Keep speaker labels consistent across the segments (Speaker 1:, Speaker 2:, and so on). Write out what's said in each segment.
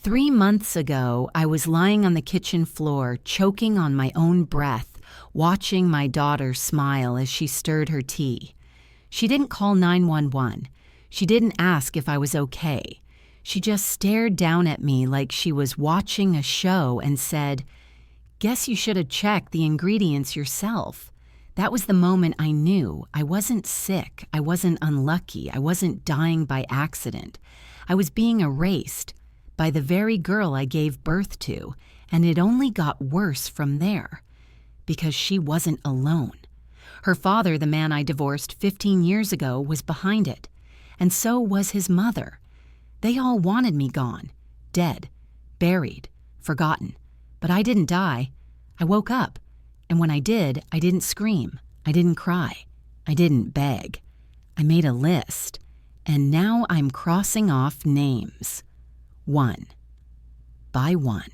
Speaker 1: 3 months ago, I was lying on the kitchen floor, choking on my own breath, watching my daughter smile as she stirred her tea. She didn't call 911. She didn't ask if I was okay. She just stared down at me like she was watching a show and said, "Guess you should have checked the ingredients yourself." That was the moment I knew I wasn't sick, I wasn't unlucky, I wasn't dying by accident. I was being erased by the very girl I gave birth to, and it only got worse from there, because she wasn't alone. Her father, the man I divorced 15 years ago, was behind it, and so was his mother. They all wanted me gone, dead, buried, forgotten. But I didn't die. I woke up, and when I did, I didn't scream, I didn't cry, I didn't beg. I made a list, and now I'm crossing off names. One by one.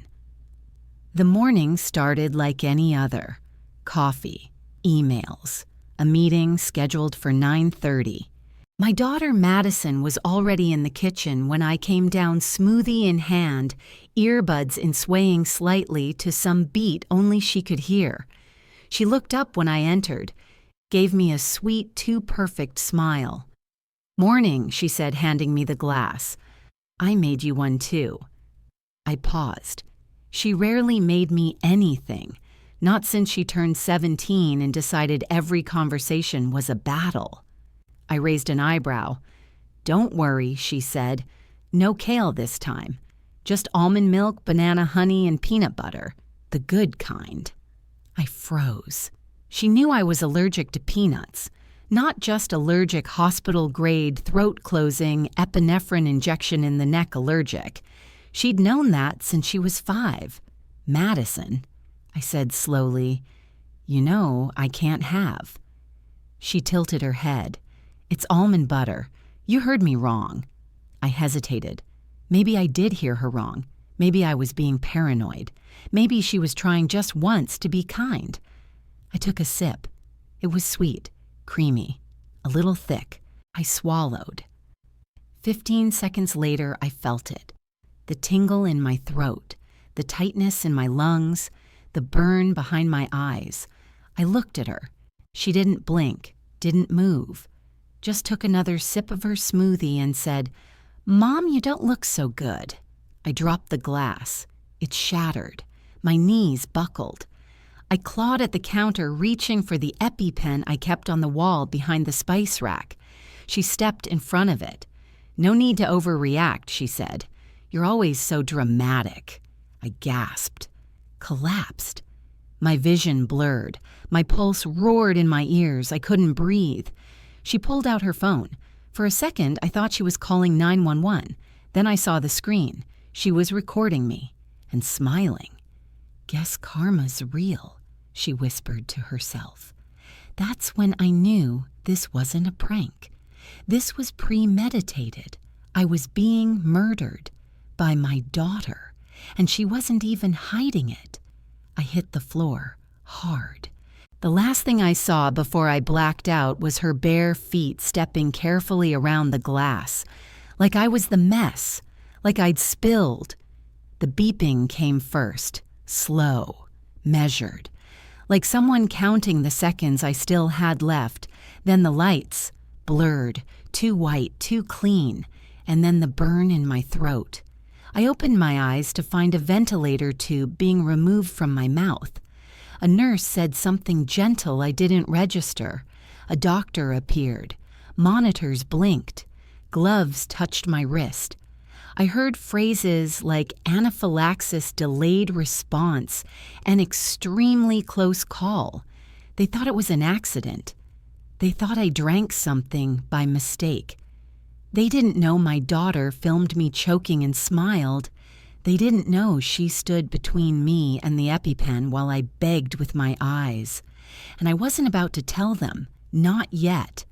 Speaker 1: The morning started like any other. Coffee, emails, a meeting scheduled for 9:30. My daughter Madison was already in the kitchen when I came down, smoothie in hand, earbuds in swaying slightly to some beat only she could hear. She looked up when I entered, gave me a sweet, too-perfect smile. "Morning," she said, handing me the glass. "I made you one too." I paused. She rarely made me anything, not since she turned 17 and decided every conversation was a battle. I raised an eyebrow. "Don't worry," she said. "No kale this time. Just almond milk, banana honey, and peanut butter. The good kind." I froze. She knew I was allergic to peanuts. Not just allergic hospital-grade, throat-closing, epinephrine injection in the neck allergic. She'd known that since she was 5. "Madison," I said slowly, "you know I can't have." She tilted her head. "It's almond butter. You heard me wrong." I hesitated. Maybe I did hear her wrong. Maybe I was being paranoid. Maybe she was trying just once to be kind. I took a sip. It was sweet, creamy, a little thick. I swallowed. 15 seconds later, I felt it. The tingle in my throat, the tightness in my lungs, the burn behind my eyes. I looked at her. She didn't blink, didn't move. Just took another sip of her smoothie and said, "Mom, you don't look so good." I dropped the glass. It shattered. My knees buckled. I clawed at the counter, reaching for the EpiPen I kept on the wall behind the spice rack. She stepped in front of it. "No need to overreact," she said. "You're always so dramatic." I gasped. Collapsed. My vision blurred. My pulse roared in my ears. I couldn't breathe. She pulled out her phone. For a second, I thought she was calling 911. Then I saw the screen. She was recording me and smiling. "Guess karma's real," she whispered to herself. That's when I knew this wasn't a prank. This was premeditated. I was being murdered by my daughter, and she wasn't even hiding it. I hit the floor hard. The last thing I saw before I blacked out was her bare feet stepping carefully around the glass, like I was the mess, like I'd spilled. The beeping came first, slow, measured, like someone counting the seconds I still had left, then the lights, blurred, too white, too clean, and then the burn in my throat. I opened my eyes to find a ventilator tube being removed from my mouth. A nurse said something gentle I didn't register. A doctor appeared. Monitors blinked. Gloves touched my wrist. I heard phrases like anaphylaxis, delayed response, and extremely close call. They thought it was an accident. They thought I drank something by mistake. They didn't know my daughter filmed me choking and smiled. They didn't know she stood between me and the EpiPen while I begged with my eyes. And I wasn't about to tell them, not yet.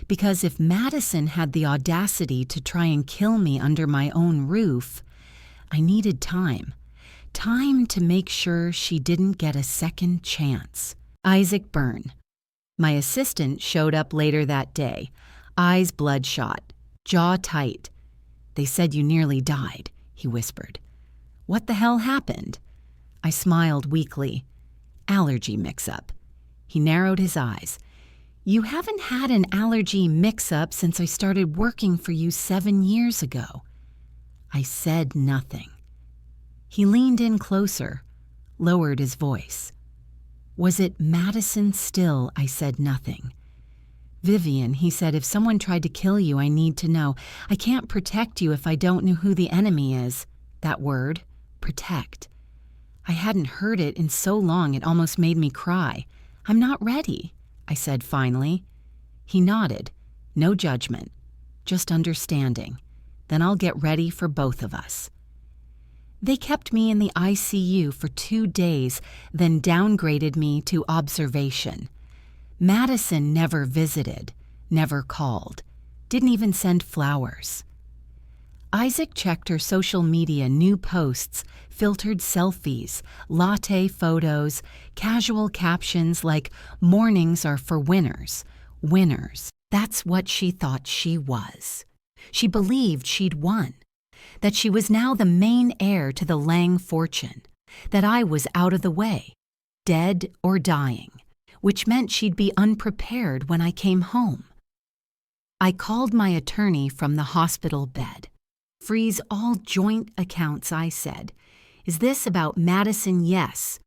Speaker 1: Because if Madison had the audacity to try and kill me under my own roof, I needed time. Time to make sure she didn't get a second chance. Isaac Byrne. My assistant showed up later that day, eyes bloodshot, jaw tight. "They said you nearly died," he whispered. What the hell happened? I smiled weakly. Allergy mix-up. He narrowed his eyes. You haven't had an allergy mix-up since I started working for you 7 years ago. I said nothing. He leaned in closer, lowered his voice. Was it Madison still? I said nothing. Vivian, he said, if someone tried to kill you, I need to know. I can't protect you if I don't know who the enemy is. That word, protect. I hadn't heard it in so long it almost made me cry. I'm not ready, I said finally. He nodded. No judgment, just understanding. Then I'll get ready for both of us. They kept me in the ICU for 2 days, then downgraded me to observation. Madison never visited, never called, didn't even send flowers. Isaac checked her social media new posts, filtered selfies, latte photos, casual captions like, "Mornings are for winners." Winners. That's what she thought she was. She believed she'd won, that she was now the main heir to the Lang fortune, that I was out of the way, dead or dying, which meant she'd be unprepared when I came home. I called my attorney from the hospital bed. Freeze all joint accounts, I said. Is this about Madison? Yes.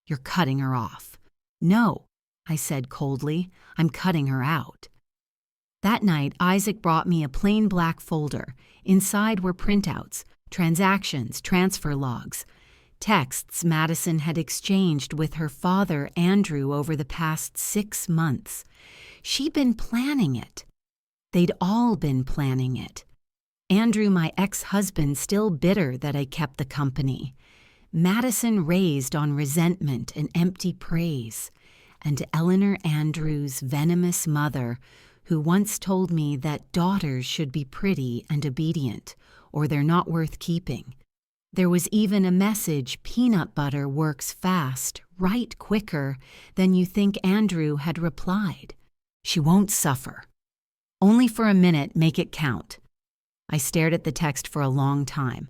Speaker 1: You're cutting her off. No, I said coldly. I'm cutting her out. That night, Isaac brought me a plain black folder. Inside were printouts, transactions, transfer logs, texts Madison had exchanged with her father, Andrew, over the past 6 months. She'd been planning it. They'd all been planning it. Andrew, my ex-husband, still bitter that I kept the company. Madison raised on resentment and empty praise. And Eleanor Andrews' venomous mother, who once told me that daughters should be pretty and obedient, or they're not worth keeping. There was even a message peanut butter works fast, right quicker than you think. Andrew had replied. She won't suffer. Only for a minute, make it count. I stared at the text for a long time,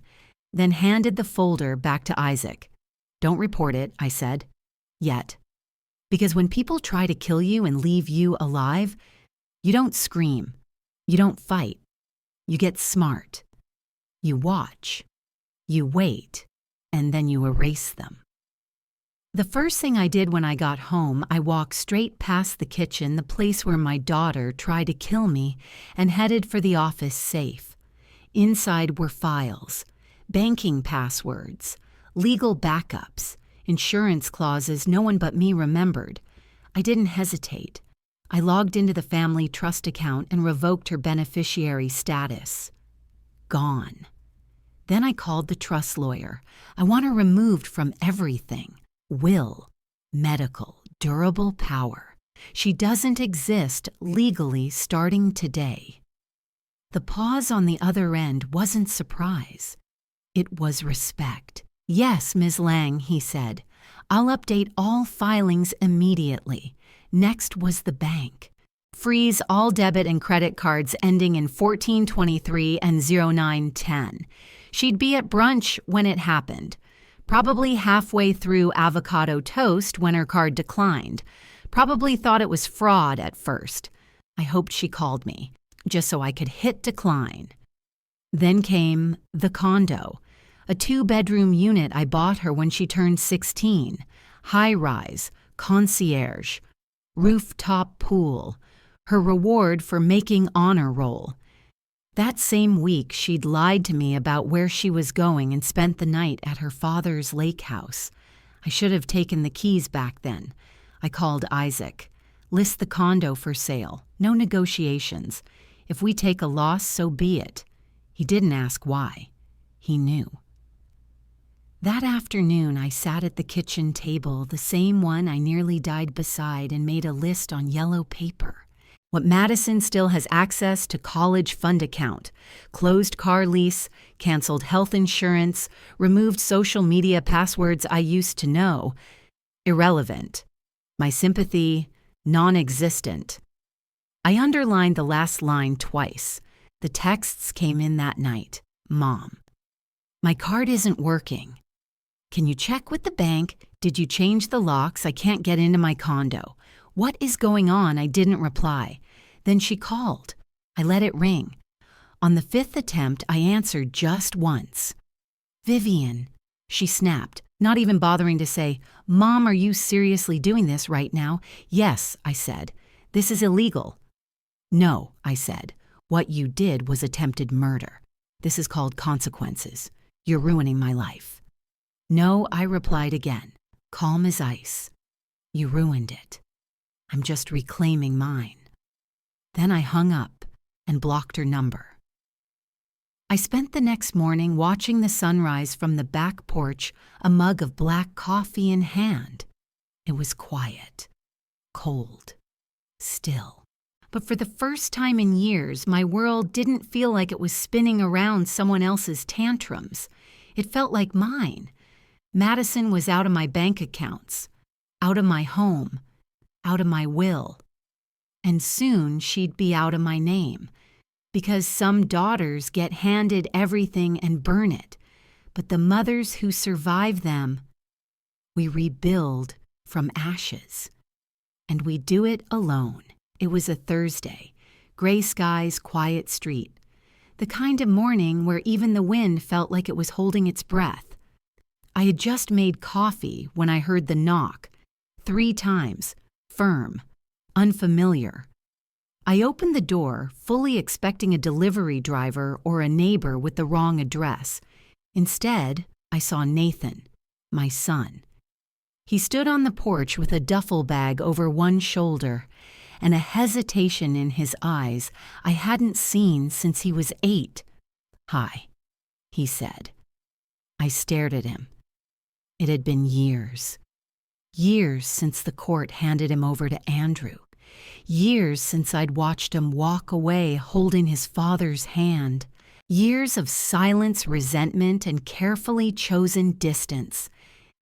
Speaker 1: then handed the folder back to Isaac. Don't report it, I said. Yet. Because when people try to kill you and leave you alive, you don't scream. You don't fight. You get smart. You watch. You wait. And then you erase them. The first thing I did when I got home, I walked straight past the kitchen, the place where my daughter tried to kill me, and headed for the office safe. Inside were files, banking passwords, legal backups, insurance clauses no one but me remembered. I didn't hesitate. I logged into the family trust account and revoked her beneficiary status. Gone. Then I called the trust lawyer. I want her removed from everything. Will, medical, durable power. She doesn't exist legally starting today. The pause on the other end wasn't surprise. It was respect. Yes, Ms. Lang, he said. I'll update all filings immediately. Next was the bank. Freeze all debit and credit cards ending in 1423 and 0910. She'd be at brunch when it happened. Probably halfway through avocado toast when her card declined. Probably thought it was fraud at first. I hoped she called me, just so I could hit decline. Then came the condo, a 2-bedroom unit I bought her when she turned 16, high-rise, concierge, rooftop pool, her reward for making honor roll. That same week, she'd lied to me about where she was going and spent the night at her father's lake house. I should have taken the keys back then. I called Isaac. List the condo for sale. No negotiations. If we take a loss, so be it. He didn't ask why. He knew. That afternoon, I sat at the kitchen table, the same one I nearly died beside, and made a list on yellow paper. What Madison still has access to college fund account, closed car lease, canceled health insurance, removed social media passwords I used to know. Irrelevant. My sympathy, non-existent. I underlined the last line twice. The texts came in that night. Mom. My card isn't working. Can you check with the bank? Did you change the locks? I can't get into my condo. What is going on? I didn't reply. Then she called. I let it ring. On the 5th attempt, I answered just once. Vivian, she snapped, not even bothering to say, Mom, are you seriously doing this right now? Yes, I said. This is illegal. No, I said. What you did was attempted murder. This is called consequences. You're ruining my life. No, I replied again, calm as ice. You ruined it. I'm just reclaiming mine. Then I hung up and blocked her number. I spent the next morning watching the sunrise from the back porch, a mug of black coffee in hand. It was quiet, cold, still. But for the first time in years, my world didn't feel like it was spinning around someone else's tantrums. It felt like mine. Madison was out of my bank accounts, out of my home, out of my will. And soon she'd be out of my name. Because some daughters get handed everything and burn it, but the mothers who survive them, we rebuild from ashes. And we do it alone. It was a Thursday, gray skies, quiet street, the kind of morning where even the wind felt like it was holding its breath. I had just made coffee when I heard the knock, 3 times, firm, unfamiliar. I opened the door, fully expecting a delivery driver or a neighbor with the wrong address. Instead, I saw Nathan, my son. He stood on the porch with a duffel bag over one shoulder and a hesitation in his eyes I hadn't seen since he was 8. Hi, he said. I stared at him. It had been years. Years since the court handed him over to Andrew. Years since I'd watched him walk away holding his father's hand. Years of silence, resentment, and carefully chosen distance.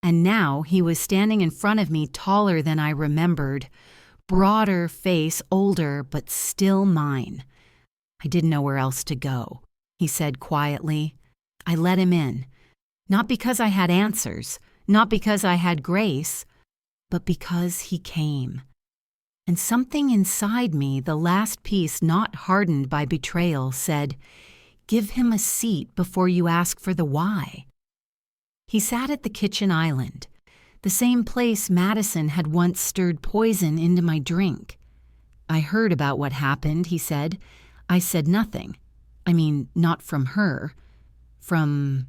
Speaker 1: And now he was standing in front of me taller than I remembered. Broader face, older, but still mine. I didn't know where else to go, he said quietly. I let him in. Not because I had answers, not because I had grace, but because he came. And something inside me, the last piece not hardened by betrayal, said, give him a seat before you ask for the why. He sat at the kitchen island, the same place Madison had once stirred poison into my drink. I heard about what happened, he said. I said nothing. I mean, not from her. From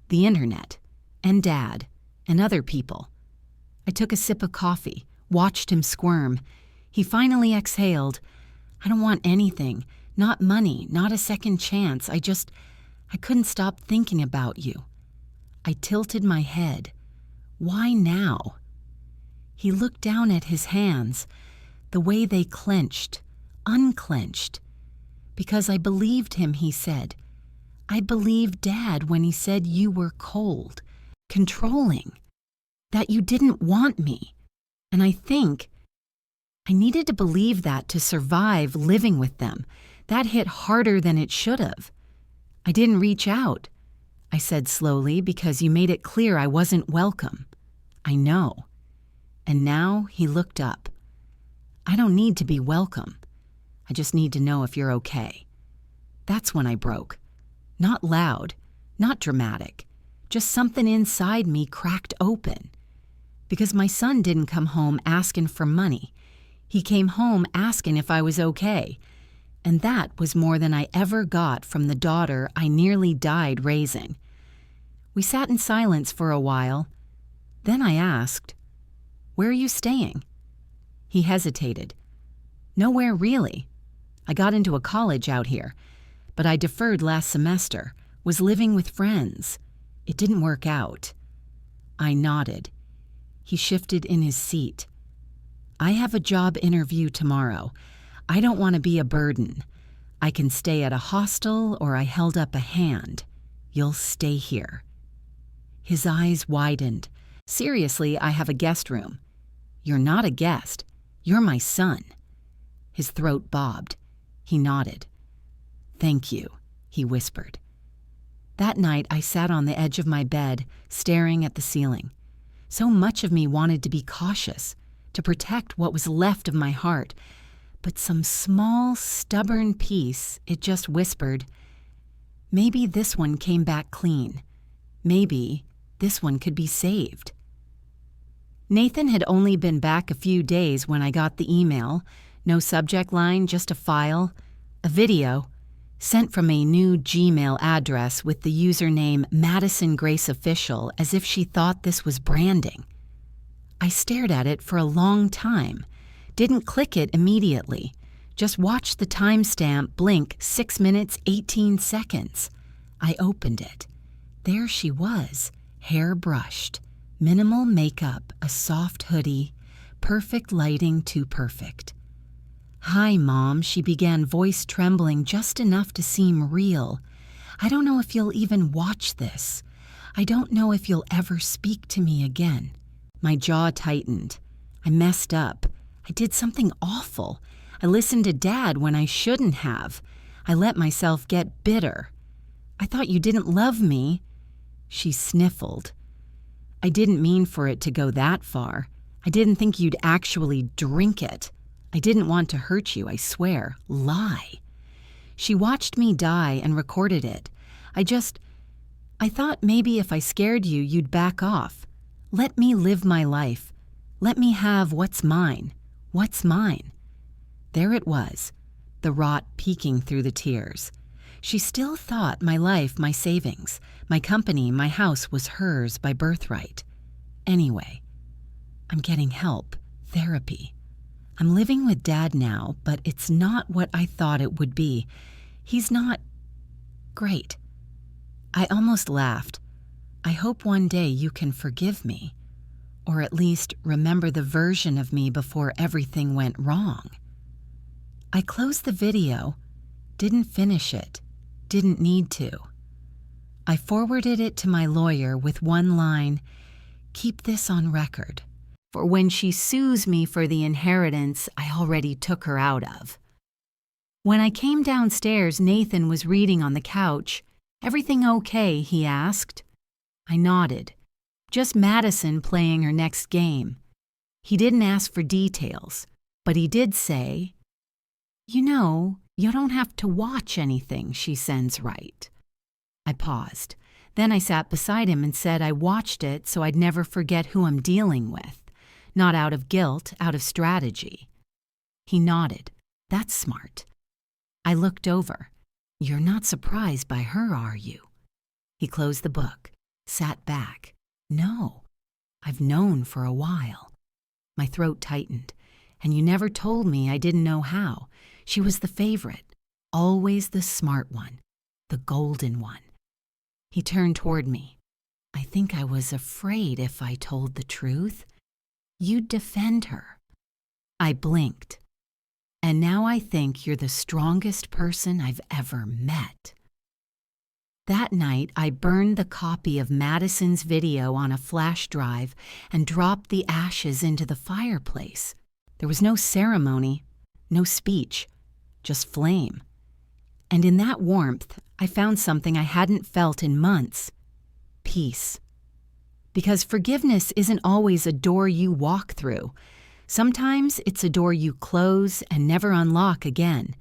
Speaker 1: the internet, and Dad, and other people. I took a sip of coffee, watched him squirm. He finally exhaled. I don't want anything, not money, not a second chance. I couldn't stop thinking about you. I tilted my head. Why now? He looked down at his hands, the way they clenched, unclenched. Because I believed him, he said. I believed Dad when he said you were cold, controlling, that you didn't want me. And I think I needed to believe that to survive living with them. That hit harder than it should have. I didn't reach out, I said slowly, because you made it clear I wasn't welcome. I know. And now he looked up. I don't need to be welcome. I just need to know if you're okay. That's when I broke. Not loud, not dramatic. Just something inside me cracked open. Because my son didn't come home asking for money. He came home asking if I was okay. And that was more than I ever got from the daughter I nearly died raising. We sat in silence for a while. Then I asked, "Where are you staying?" He hesitated. "Nowhere really. I got into a college out here, but I deferred last semester, was living with friends. It didn't work out." I nodded. He shifted in his seat. "I have a job interview tomorrow. I don't want to be a burden. I can stay at a hostel or I held up a hand. You'll stay here." His eyes widened. "Seriously, I have a guest room." "You're not a guest. You're my son." His throat bobbed. He nodded. "Thank you," he whispered. That night, I sat on the edge of my bed, staring at the ceiling. So much of me wanted to be cautious, to protect what was left of my heart. But some small, stubborn piece, it just whispered, maybe this one came back clean. Maybe this one could be saved. Nathan had only been back a few days when I got the email. No subject line, just a file, a video, sent from a new Gmail address with the username Madison Grace Official, as if she thought this was branding. I stared at it for a long time, didn't click it immediately, just watched the timestamp blink 6 minutes, 18 seconds. I opened it. There she was, hair brushed, minimal makeup, a soft hoodie, perfect lighting, too perfect. "Hi, Mom," she began, voice trembling just enough to seem real. "I don't know if you'll even watch this. I don't know if you'll ever speak to me again." My jaw tightened. I messed up. I did something awful. I listened to Dad when I shouldn't have. I let myself get bitter. "I thought you didn't love me." She sniffled. "I didn't mean for it to go that far. I didn't think you'd actually drink it. I didn't want to hurt you, I swear. Lie." She watched me die and recorded it. I thought maybe if I scared you, you'd back off. Let me live my life. Let me have what's mine. What's mine? There it was, the rot peeking through the tears. She still thought my life, my savings, my company, my house was hers by birthright. Anyway, I'm getting help, therapy. I'm living with Dad now, but it's not what I thought it would be. He's not great. I almost laughed. I hope one day you can forgive me, or at least remember the version of me before everything went wrong. I closed the video, didn't finish it, didn't need to. I forwarded it to my lawyer with one line, "Keep this on record. For when she sues me for the inheritance I already took her out of." When I came downstairs, Nathan was reading on the couch. "Everything okay?" he asked. I nodded. Just Madison playing her next game. He didn't ask for details, but he did say, "You know, you don't have to watch anything she sends, right?" I paused. Then I sat beside him and said I watched it so I'd never forget who I'm dealing with. Not out of guilt, out of strategy. He nodded. "That's smart." I looked over. "You're not surprised by her, are you?" He closed the book, sat back. "No, I've known for a while." My throat tightened. "And you never told me I didn't know how. She was the favorite, always the smart one, the golden one." He turned toward me. "I think I was afraid if I told the truth, you'd defend her." I blinked. "And now I think you're the strongest person I've ever met." That night, I burned the copy of Madison's video on a flash drive and dropped the ashes into the fireplace. There was no ceremony, no speech, just flame. And in that warmth, I found something I hadn't felt in months: peace. Because forgiveness isn't always a door you walk through. Sometimes it's a door you close and never unlock again.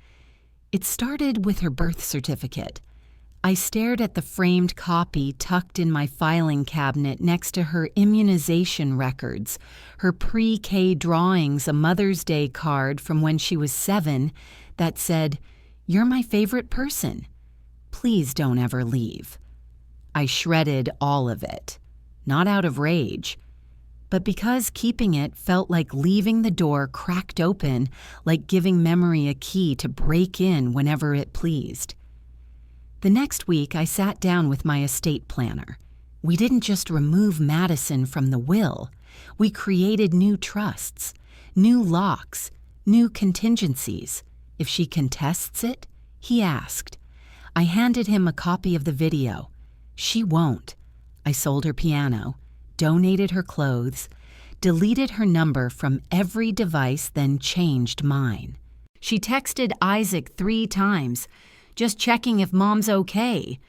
Speaker 1: It started with her birth certificate. I stared at the framed copy tucked in my filing cabinet next to her immunization records, her pre-K drawings, a Mother's Day card from when she was 7 that said, "You're my favorite person. Please don't ever leave." I shredded all of it. Not out of rage, but because keeping it felt like leaving the door cracked open, like giving memory a key to break in whenever it pleased. The next week, I sat down with my estate planner. We didn't just remove Madison from the will. We created new trusts, new locks, new contingencies. If she contests it, he asked. I handed him a copy of the video. She won't. I sold her piano, donated her clothes, deleted her number from every device, then changed mine. She texted Isaac 3 times, just checking if Mom's okay.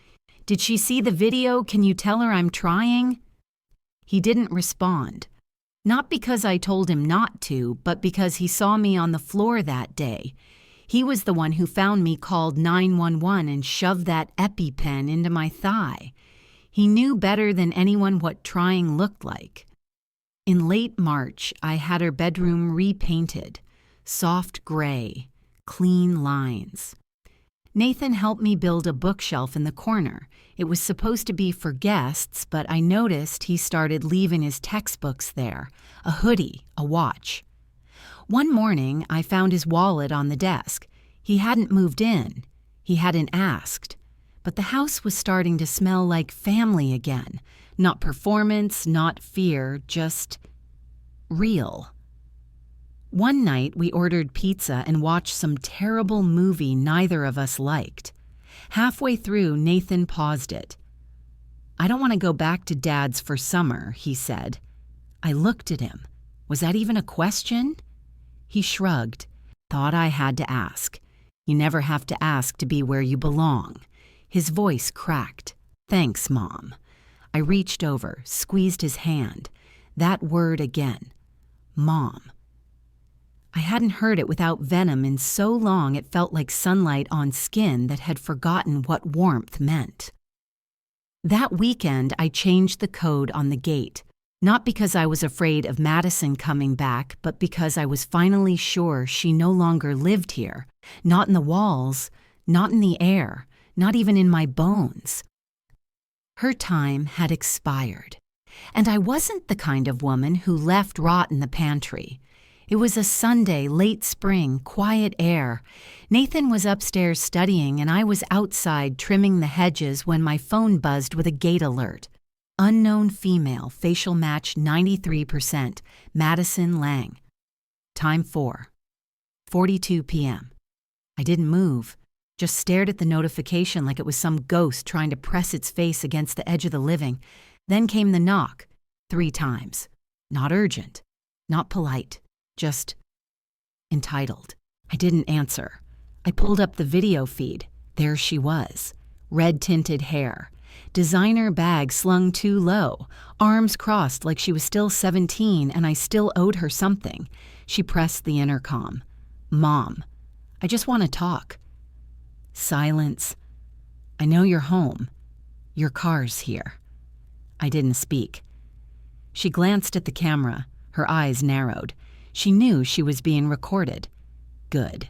Speaker 1: Did she see the video? Can you tell her I'm trying? He didn't respond. Not because I told him not to, but because he saw me on the floor that day. He was the one who found me, called 911, and shoved that EpiPen into my thigh. He knew better than anyone what trying looked like. In late March, I had her bedroom repainted. Soft gray, clean lines. Nathan helped me build a bookshelf in the corner. It was supposed to be for guests, but I noticed he started leaving his textbooks there, a hoodie, a watch. One morning, I found his wallet on the desk. He hadn't moved in. He hadn't asked. But the house was starting to smell like family again. Not performance, not fear, just real. One night, we ordered pizza and watched some terrible movie neither of us liked. Halfway through, Nathan paused it. "I don't want to go back to Dad's for summer," he said. I looked at him. Was that even a question? He shrugged. Thought I had to ask. You never have to ask to be where you belong. His voice cracked. "Thanks, Mom." I reached over, squeezed his hand. That word again. Mom. I hadn't heard it without venom in so long it felt like sunlight on skin that had forgotten what warmth meant. That weekend, I changed the code on the gate, not because I was afraid of Madison coming back, but because I was finally sure she no longer lived here, not in the walls, not in the air, not even in my bones. Her time had expired, and I wasn't the kind of woman who left rot in the pantry. It was a Sunday, late spring, quiet air. Nathan was upstairs studying, and I was outside trimming the hedges when my phone buzzed with a gate alert. Unknown female, facial match 93%, Madison Lang. Time 4:42 p.m. I didn't move, just stared at the notification like it was some ghost trying to press its face against the edge of the living. Then came the knock, 3 times. Not urgent, not polite. Just entitled. I didn't answer. I pulled up the video feed. There she was. Red-tinted hair. Designer bag slung too low. Arms crossed like she was still 17 and I still owed her something. She pressed the intercom. "Mom, I just want to talk." Silence. "I know you're home. Your car's here." I didn't speak. She glanced at the camera. Her eyes narrowed. She knew she was being recorded. Good.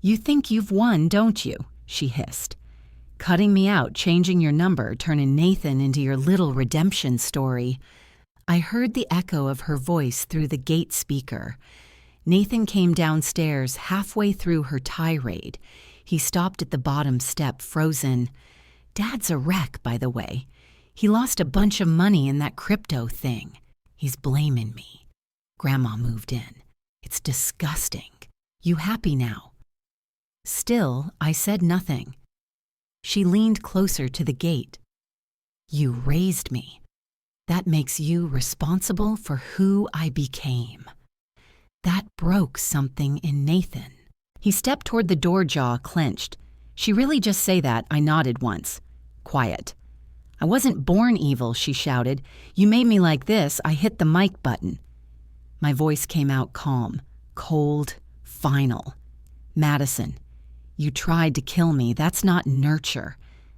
Speaker 1: "You think you've won, don't you?" she hissed. "Cutting me out, changing your number, turning Nathan into your little redemption story." I heard the echo of her voice through the gate speaker. Nathan came downstairs halfway through her tirade. He stopped at the bottom step, frozen. "Dad's a wreck, by the way. He lost a bunch of money in that crypto thing. He's blaming me. Grandma moved in. It's disgusting. You happy now?" Still, I said nothing. She leaned closer to the gate. "You raised me. That makes you responsible for who I became." That broke something in Nathan. He stepped toward the door, jaw clenched. "She really just say that?" I nodded once. Quiet. "I wasn't born evil," she shouted. "You made me like this. I hit the mic button." My voice came out calm, cold, final. "Madison, you tried to kill me. That's not nurture.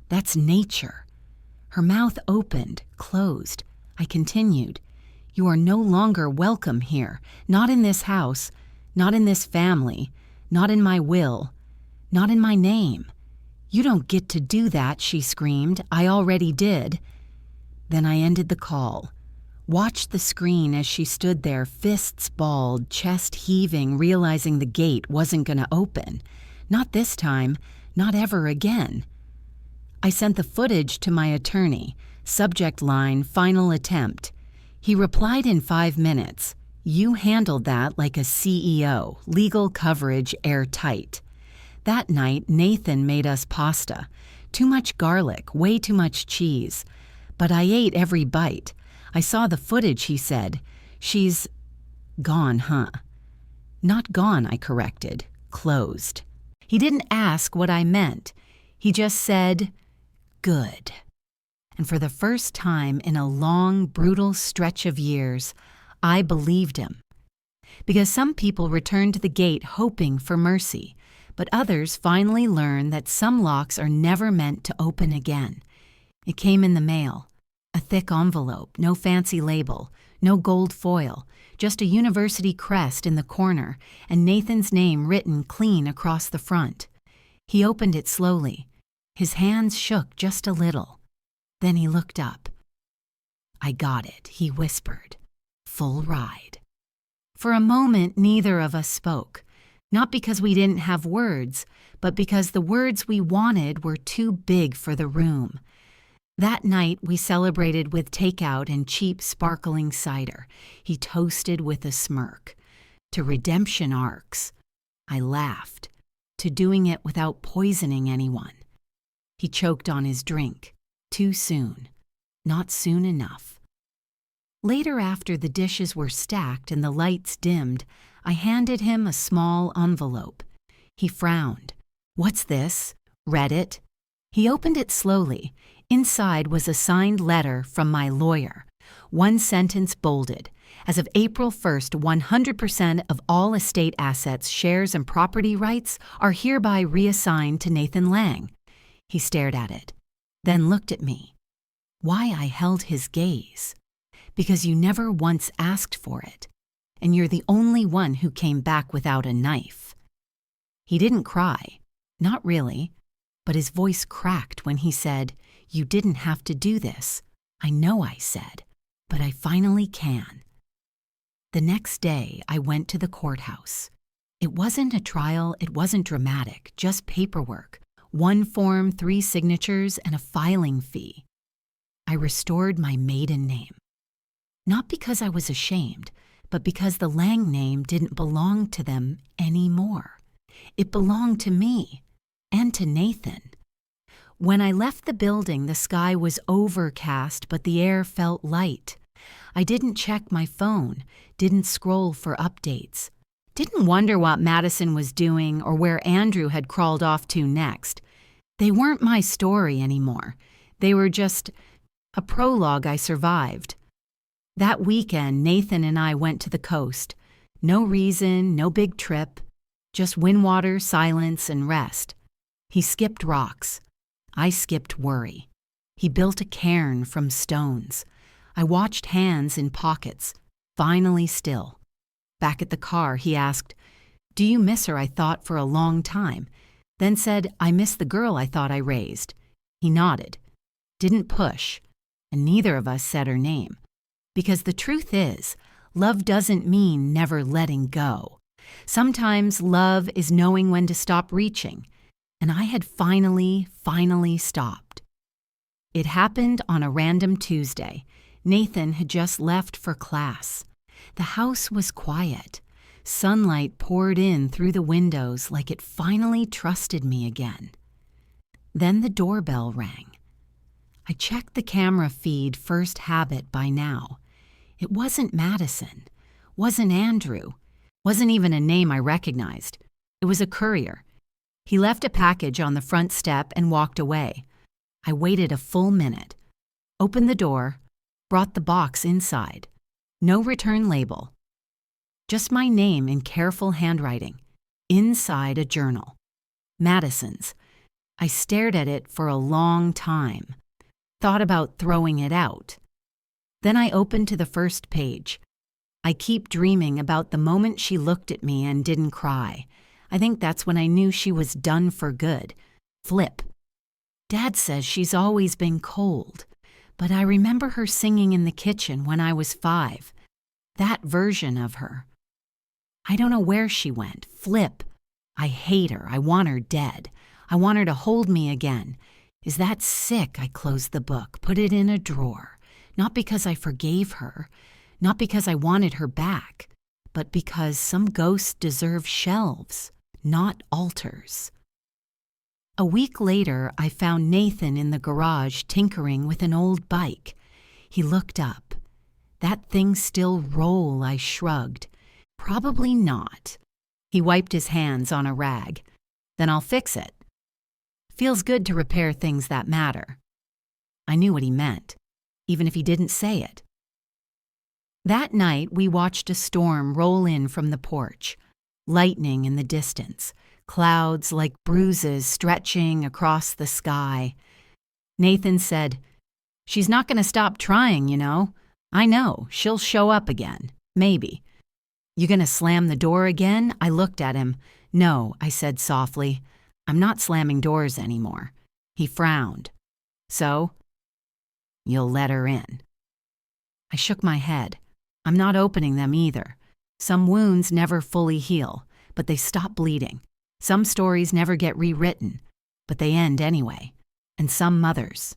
Speaker 1: That's nature." Her mouth opened, closed. I continued. "You are no longer welcome here. Not in this house. Not in this family. Not in my will. Not in my name. You don't get to do that," she screamed. "I already did." Then I ended the call. Watched the screen as she stood there, fists balled, chest heaving, realizing the gate wasn't going to open. Not this time, not ever again. I sent the footage to my attorney. Subject line, "Final attempt." He replied in 5 minutes. "You handled that like a CEO, legal coverage airtight." That night, Nathan made us pasta. Too much garlic, way too much cheese. But I ate every bite. I saw the footage, he said. "She's gone, huh?" "Not gone," I corrected. "Closed." He didn't ask what I meant. He just said, good. And for the first time in a long, brutal stretch of years, I believed him. Because some people return to the gate hoping for mercy, but others finally learn that some locks are never meant to open again. It came in the mail. A thick envelope, no fancy label, no gold foil, just a university crest in the corner and Nathan's name written clean across the front. He opened it slowly. His hands shook just a little. Then he looked up. "I got it," he whispered. "Full ride." For a moment, neither of us spoke, not because we didn't have words, but because the words we wanted were too big for the room. That night, we celebrated with takeout and cheap sparkling cider. He toasted with a smirk. To redemption arcs. I laughed. To doing it without poisoning anyone. He choked on his drink. Too soon. Not soon enough. Later, after the dishes were stacked and the lights dimmed, I handed him a small envelope. He frowned. "What's this?" Read it. He opened it slowly. Inside was a signed letter from my lawyer. One sentence bolded. As of April 1st, 100% of all estate assets, shares, and property rights are hereby reassigned to Nathan Lang. He stared at it, then looked at me. Why I held his gaze? Because you never once asked for it, and you're the only one who came back without a knife. He didn't cry, not really, but his voice cracked when he said, "You didn't have to do this." "I know," I said, "but I finally can." The next day, I went to the courthouse. It wasn't a trial, it wasn't dramatic, just paperwork. 1 form, 3 signatures, and a filing fee. I restored my maiden name. Not because I was ashamed, but because the Lang name didn't belong to them anymore. It belonged to me, and to Nathan. When I left the building, the sky was overcast, but the air felt light. I didn't check my phone, didn't scroll for updates, didn't wonder what Madison was doing or where Andrew had crawled off to next. They weren't my story anymore. They were just a prologue I survived. That weekend, Nathan and I went to the coast. No reason, no big trip, just windwater, silence, and rest. He skipped rocks. I skipped worry. He built a cairn from stones. I watched hands in pockets, finally still. Back at the car, he asked, "Do you miss her?" I thought for a long time, then said, "I miss the girl I thought I raised." He nodded, didn't push, and neither of us said her name. Because the truth is, love doesn't mean never letting go. Sometimes love is knowing when to stop reaching, and I had finally stopped. It happened on a random Tuesday. Nathan had just left for class. The house was quiet. Sunlight poured in through the windows like it finally trusted me again. Then the doorbell rang. I checked the camera feed, first habit by now. It wasn't Madison, wasn't Andrew, wasn't even a name I recognized. It was a courier. He left a package on the front step and walked away. I waited a full minute, opened the door, brought the box inside. No return label. Just my name in careful handwriting, inside a journal. Madison's. I stared at it for a long time, thought about throwing it out. Then I opened to the first page. I keep dreaming about the moment she looked at me and didn't cry. I think that's when I knew she was done for good. Flip. Dad says she's always been cold, but I remember her singing in the kitchen when I was 5. That version of her. I don't know where she went. Flip. I hate her. I want her dead. I want her to hold me again. Is that sick? I closed the book, put it in a drawer. Not because I forgave her, not because I wanted her back, but because some ghosts deserve shelves, not altars. A week later, I found Nathan in the garage tinkering with an old bike. He looked up. That thing still roll, I shrugged. Probably not. He wiped his hands on a rag. Then I'll fix it. Feels good to repair things that matter. I knew what he meant, even if he didn't say it. That night, we watched a storm roll in from the porch, lightning in the distance, clouds like bruises stretching across the sky. Nathan said, "She's not going to stop trying, you know. I know, she'll show up again, maybe." "You going to slam the door again?" I looked at him. "No," I said softly. "I'm not slamming doors anymore." He frowned. "So? You'll let her in." I shook my head. "I'm not opening them either. Some wounds never fully heal, but they stop bleeding. Some stories never get rewritten, but they end anyway. And some mothers.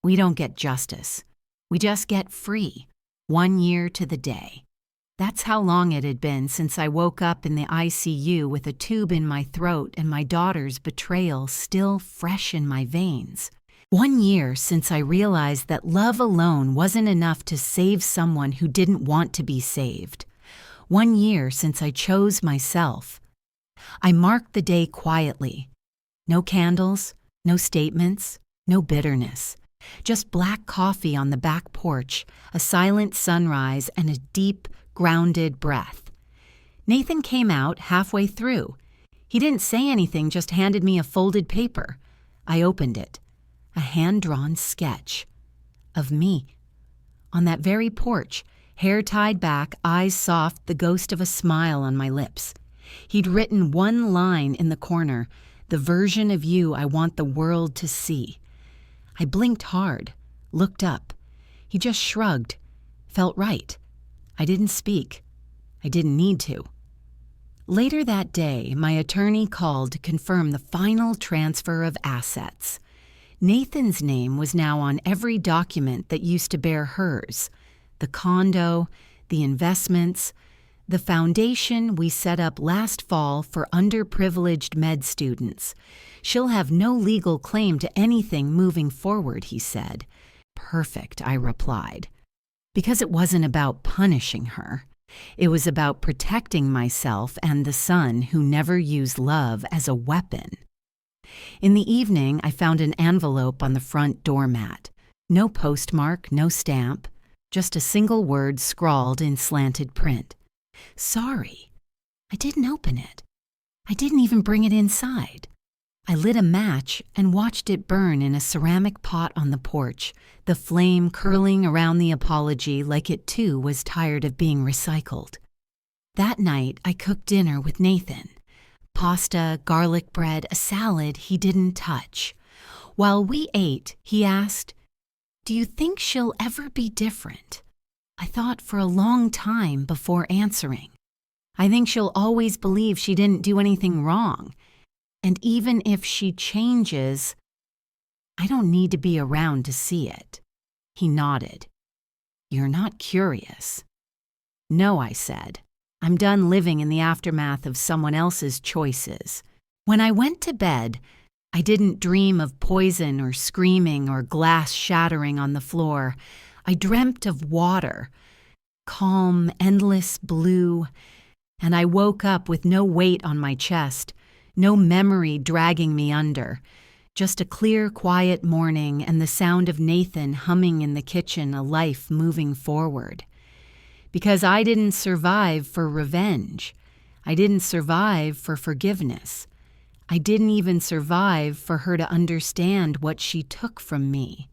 Speaker 1: We don't get justice. We just get free, 1 year to the day." That's how long it had been since I woke up in the ICU with a tube in my throat and my daughter's betrayal still fresh in my veins. 1 year since I realized that love alone wasn't enough to save someone who didn't want to be saved. 1 year since I chose myself. I marked the day quietly. No candles, no statements, no bitterness. Just black coffee on the back porch, a silent sunrise, and a deep, grounded breath. Nathan came out halfway through. He didn't say anything, just handed me a folded paper. I opened it. A hand-drawn sketch. Of me. On that very porch, hair tied back, eyes soft, the ghost of a smile on my lips. He'd written one line in the corner, "The version of you I want the world to see." I blinked hard, looked up. He just shrugged. Felt right. I didn't speak. I didn't need to. Later that day, my attorney called to confirm the final transfer of assets. Nathan's name was now on every document that used to bear hers. The condo, the investments, the foundation we set up last fall for underprivileged med students. She'll have no legal claim to anything moving forward, he said. Perfect, I replied. Because it wasn't about punishing her. It was about protecting myself and the son who never used love as a weapon. In the evening, I found an envelope on the front doormat. No postmark, no stamp, just a single word scrawled in slanted print. Sorry. I didn't open it. I didn't even bring it inside. I lit a match and watched it burn in a ceramic pot on the porch, the flame curling around the apology like it too was tired of being recycled. That night, I cooked dinner with Nathan. Pasta, garlic bread, a salad he didn't touch. While we ate, he asked, "Do you think she'll ever be different?" I thought for a long time before answering. I think she'll always believe she didn't do anything wrong. And even if she changes, I don't need to be around to see it. He nodded. "You're not curious." "No," I said. "I'm done living in the aftermath of someone else's choices." When I went to bed, I didn't dream of poison or screaming or glass shattering on the floor. I dreamt of water, calm, endless blue, and I woke up with no weight on my chest, no memory dragging me under, just a clear, quiet morning and the sound of Nathan humming in the kitchen, a life moving forward. Because I didn't survive for revenge. I didn't survive for forgiveness. I didn't even survive for her to understand what she took from me.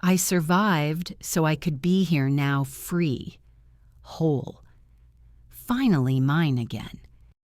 Speaker 1: I survived so I could be here now free, whole, finally mine again.